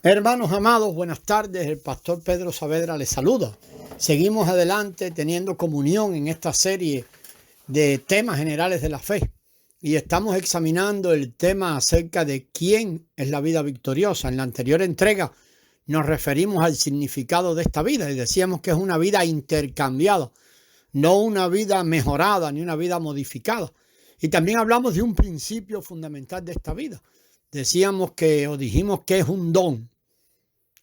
Hermanos amados, buenas tardes. El pastor Pedro Saavedra les saluda. Seguimos adelante teniendo comunión en esta serie de temas generales de la fe. Y estamos examinando el tema acerca de quién es la vida victoriosa. En la anterior entrega nos referimos al significado de esta vida y decíamos que es una vida intercambiada, no una vida mejorada ni una vida modificada. Y también hablamos de un principio fundamental de esta vida. Dijimos que es un don.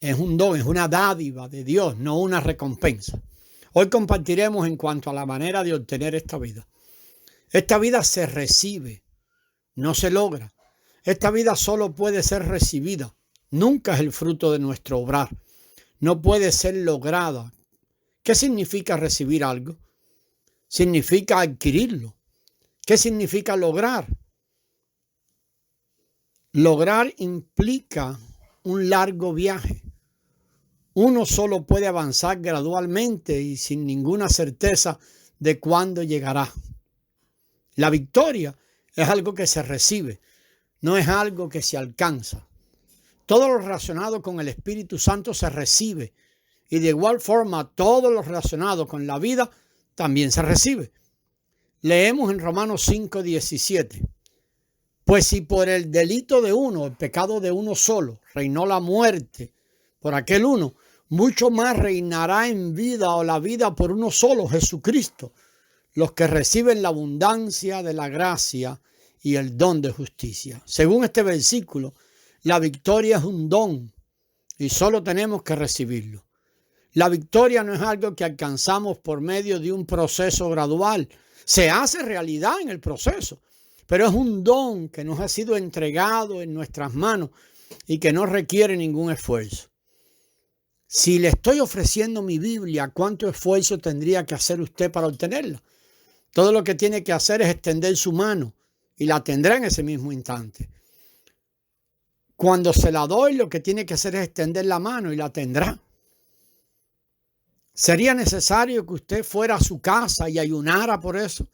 Es un don, es una dádiva de Dios, no una recompensa. Hoy compartiremos en cuanto a la manera de obtener esta vida. Esta vida se recibe, no se logra. Esta vida solo puede ser recibida. Nunca es el fruto de nuestro obrar. No puede ser lograda. ¿Qué significa recibir algo? Significa adquirirlo. ¿Qué significa lograr? Lograr implica un largo viaje. Uno solo puede avanzar gradualmente y sin ninguna certeza de cuándo llegará. La victoria es algo que se recibe, no es algo que se alcanza. Todo lo relacionado con el Espíritu Santo se recibe y de igual forma todo lo relacionado con la vida también se recibe. Leemos en Romanos 5:17. Pues si por el delito de uno, el pecado de uno solo, reinó la muerte por aquel uno, mucho más reinará en vida o la vida por uno solo, Jesucristo, los que reciben la abundancia de la gracia y el don de justicia. Según este versículo, la victoria es un don y solo tenemos que recibirlo. La victoria no es algo que alcanzamos por medio de un proceso gradual. Se hace realidad en el proceso, pero es un don que nos ha sido entregado en nuestras manos y que no requiere ningún esfuerzo. Si le estoy ofreciendo mi Biblia, ¿cuánto esfuerzo tendría que hacer usted para obtenerla? Todo lo que tiene que hacer es extender su mano y la tendrá en ese mismo instante. Cuando se la doy, lo que tiene que hacer es extender la mano y la tendrá. ¿Sería necesario que usted fuera a su casa y ayunara por eso?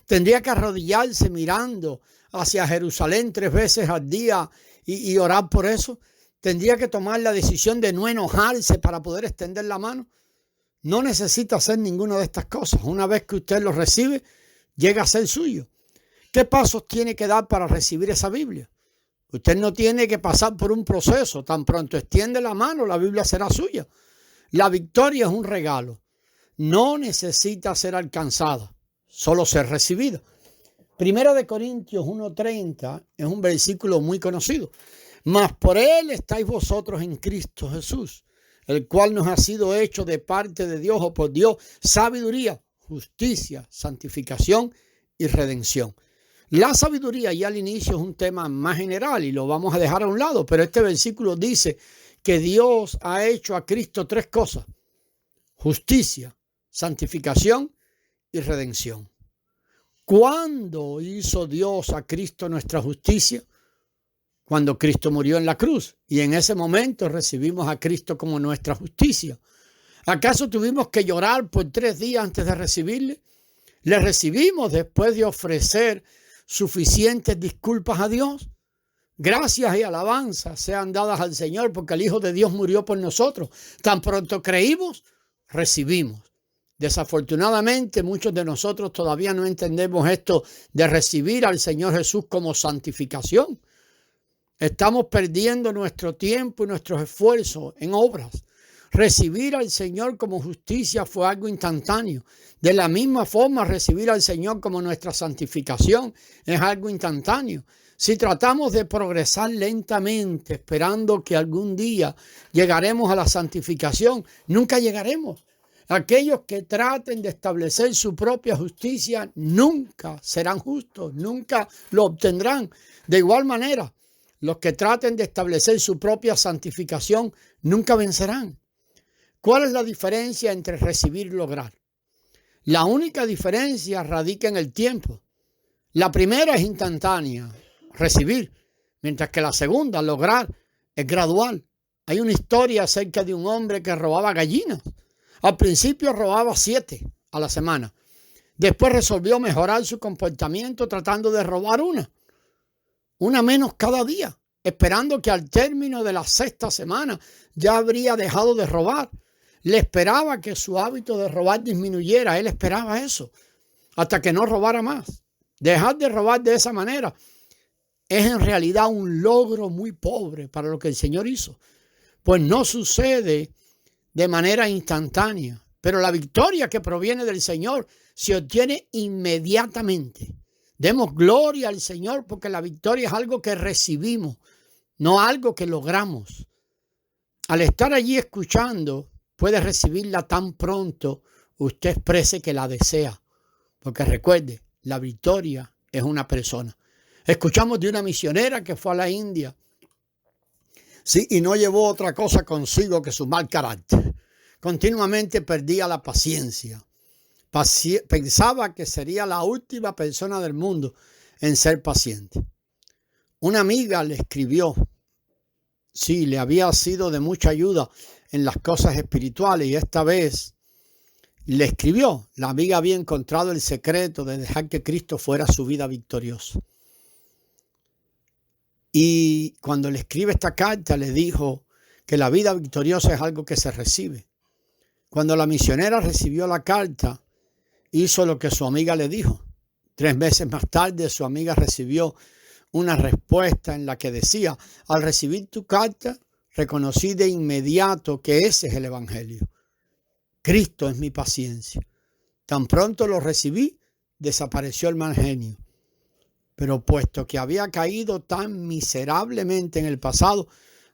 ¿Tendría que arrodillarse mirando hacia Jerusalén 3 veces al día y orar por eso? ¿Tendría que tomar la decisión de no enojarse para poder extender la mano? No necesita hacer ninguna de estas cosas. Una vez que usted lo recibe, llega a ser suyo. ¿Qué pasos tiene que dar para recibir esa Biblia? Usted no tiene que pasar por un proceso. Tan pronto extiende la mano, la Biblia será suya. La victoria es un regalo. No necesita ser alcanzada, solo ser recibida. Primera de Corintios 1:30 es un versículo muy conocido. Mas por él estáis vosotros en Cristo Jesús, el cual nos ha sido hecho de parte de Dios o por Dios sabiduría, justicia, santificación y redención. La sabiduría ya al inicio es un tema más general y lo vamos a dejar a un lado, pero este versículo dice que Dios ha hecho a Cristo 3 cosas: justicia, santificación y redención. ¿Cuándo hizo Dios a Cristo nuestra justicia? Cuando Cristo murió en la cruz, y en ese momento recibimos a Cristo como nuestra justicia. ¿Acaso tuvimos que llorar por 3 días antes de recibirle? Le recibimos después de ofrecer suficientes disculpas a Dios. Gracias y alabanzas sean dadas al Señor porque el Hijo de Dios murió por nosotros. Tan pronto creímos, recibimos. Desafortunadamente, muchos de nosotros todavía no entendemos esto de recibir al Señor Jesús como santificación. Estamos perdiendo nuestro tiempo y nuestros esfuerzos en obras. Recibir al Señor como justicia fue algo instantáneo. De la misma forma, recibir al Señor como nuestra santificación es algo instantáneo. Si tratamos de progresar lentamente, esperando que algún día llegaremos a la santificación, nunca llegaremos. Aquellos que traten de establecer su propia justicia nunca serán justos, nunca lo obtendrán. De igual manera, los que traten de establecer su propia santificación nunca vencerán. ¿Cuál es la diferencia entre recibir y lograr? La única diferencia radica en el tiempo. La primera es instantánea, recibir, mientras que la segunda, lograr, es gradual. Hay una historia acerca de un hombre que robaba gallinas. Al principio robaba 7 a la semana. Después resolvió mejorar su comportamiento tratando de robar una menos cada día. esperando que al término de la 6ª semana ya habría dejado de robar. Le esperaba que su hábito de robar disminuyera. Él esperaba eso hasta que no robara más. Dejar de robar de esa manera es en realidad un logro muy pobre para lo que el Señor hizo. Pues no sucede de manera instantánea, pero la victoria que proviene del Señor se obtiene inmediatamente. Demos gloria al Señor porque la victoria es algo que recibimos, no algo que logramos. Al estar allí escuchando, puede recibirla tan pronto usted exprese que la desea. Porque recuerde, la victoria es una persona. Escuchamos de una misionera que fue a la India. Sí, y no llevó otra cosa consigo que su mal carácter. Continuamente perdía la paciencia. Pensaba que sería la última persona del mundo en ser paciente. Una amiga le escribió. Sí, le había sido de mucha ayuda en las cosas espirituales y esta vez le escribió. La amiga había encontrado el secreto de dejar que Cristo fuera su vida victoriosa. Y cuando le escribe esta carta le dijo que la vida victoriosa es algo que se recibe. Cuando la misionera recibió la carta, hizo lo que su amiga le dijo. 3 meses más tarde su amiga recibió una respuesta en la que decía: al recibir tu carta, reconocí de inmediato que ese es el evangelio. Cristo es mi paciencia. Tan pronto lo recibí, desapareció el mal genio. Pero puesto que había caído tan miserablemente en el pasado,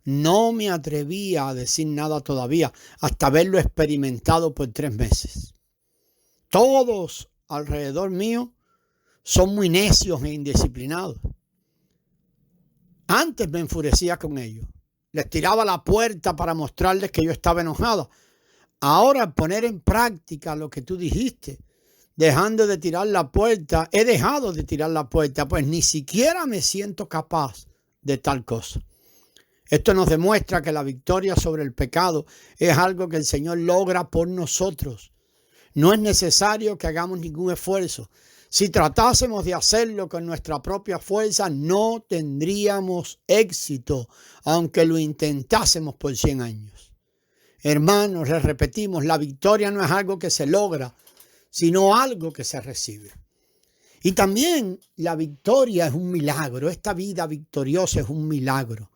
no me atrevía a decir nada todavía hasta haberlo experimentado por 3 meses. Todos alrededor mío son muy necios e indisciplinados. Antes me enfurecía con ellos. Les tiraba la puerta para mostrarles que yo estaba enojada. Ahora, al poner en práctica lo que tú dijiste, dejando de tirar la puerta, he dejado de tirar la puerta, pues ni siquiera me siento capaz de tal cosa. Esto nos demuestra que la victoria sobre el pecado es algo que el Señor logra por nosotros. No es necesario que hagamos ningún esfuerzo. Si tratásemos de hacerlo con nuestra propia fuerza, no tendríamos éxito, aunque lo intentásemos por 100 años. Hermanos, les repetimos, la victoria no es algo que se logra, sino algo que se recibe. Y también la victoria es un milagro. Esta vida victoriosa es un milagro.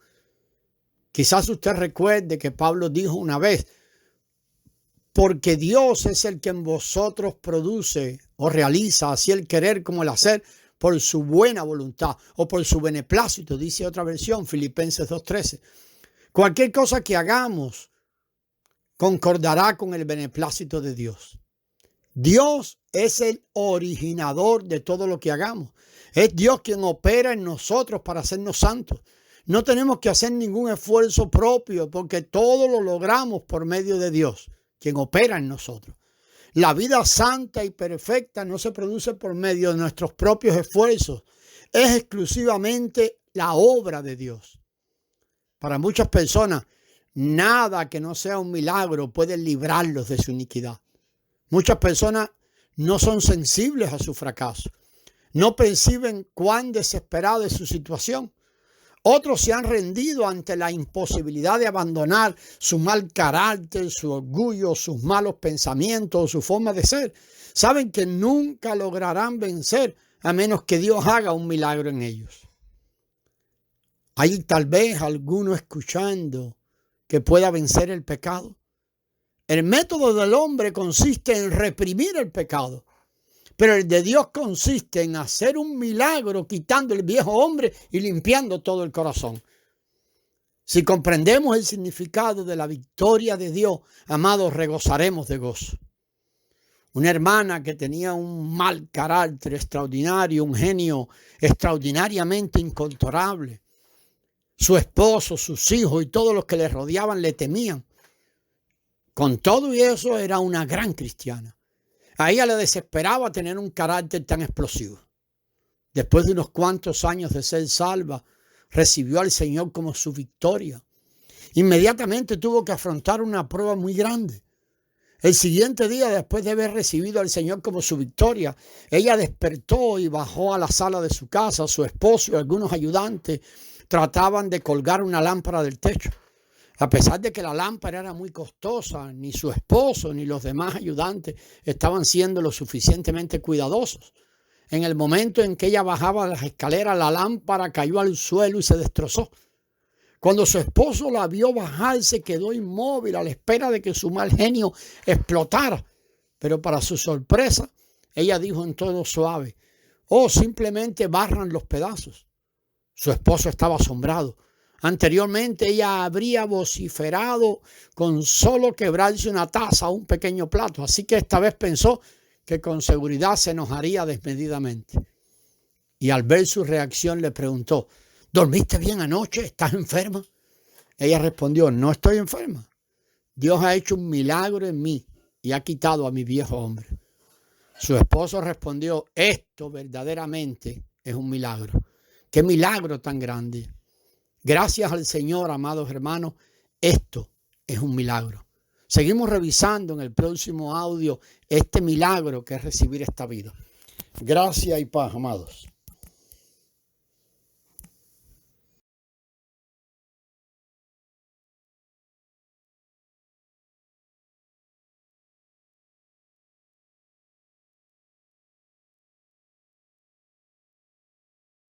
Quizás usted recuerde que Pablo dijo una vez: porque Dios es el que en vosotros produce o realiza así el querer como el hacer por su buena voluntad o por su beneplácito, dice otra versión, Filipenses 2:13. Cualquier cosa que hagamos concordará con el beneplácito de Dios. Dios es el originador de todo lo que hagamos. Es Dios quien opera en nosotros para hacernos santos. No tenemos que hacer ningún esfuerzo propio porque todo lo logramos por medio de Dios, quien opera en nosotros. La vida santa y perfecta no se produce por medio de nuestros propios esfuerzos. Es exclusivamente la obra de Dios. Para muchas personas, nada que no sea un milagro puede librarlos de su iniquidad. Muchas personas no son sensibles a su fracaso. No perciben cuán desesperada es su situación. Otros se han rendido ante la imposibilidad de abandonar su mal carácter, su orgullo, sus malos pensamientos, su forma de ser. Saben que nunca lograrán vencer a menos que Dios haga un milagro en ellos. Hay tal vez alguno escuchando que pueda vencer el pecado. El método del hombre consiste en reprimir el pecado, pero el de Dios consiste en hacer un milagro quitando el viejo hombre y limpiando todo el corazón. Si comprendemos el significado de la victoria de Dios, amados, regozaremos de gozo. Una hermana que tenía un mal carácter extraordinario, un genio extraordinariamente incontrolable. Su esposo, sus hijos y todos los que le rodeaban le temían. Con todo y eso era una gran cristiana. A ella le desesperaba tener un carácter tan explosivo. Después de unos cuantos años de ser salva, recibió al Señor como su victoria. Inmediatamente tuvo que afrontar una prueba muy grande. El siguiente día, después de haber recibido al Señor como su victoria, ella despertó y bajó a la sala de su casa. Su esposo y algunos ayudantes trataban de colgar una lámpara del techo. A pesar de que la lámpara era muy costosa, ni su esposo ni los demás ayudantes estaban siendo lo suficientemente cuidadosos. En el momento en que ella bajaba las escaleras, la lámpara cayó al suelo y se destrozó. Cuando su esposo la vio bajar, se quedó inmóvil a la espera de que su mal genio explotara. Pero para su sorpresa, ella dijo en tono suave: «Oh, simplemente barran los pedazos». Su esposo estaba asombrado. Anteriormente ella habría vociferado con solo quebrarse una taza o un pequeño plato, así que esta vez pensó que con seguridad se enojaría desmedidamente. Y al ver su reacción le preguntó: «¿Dormiste bien anoche? ¿Estás enferma?». Ella respondió: «No estoy enferma. Dios ha hecho un milagro en mí y ha quitado a mi viejo hombre». Su esposo respondió: «Esto verdaderamente es un milagro». ¡Qué milagro tan grande! Gracias al Señor, amados hermanos, esto es un milagro. Seguimos revisando en el próximo audio este milagro que es recibir esta vida. Gracias y paz, amados.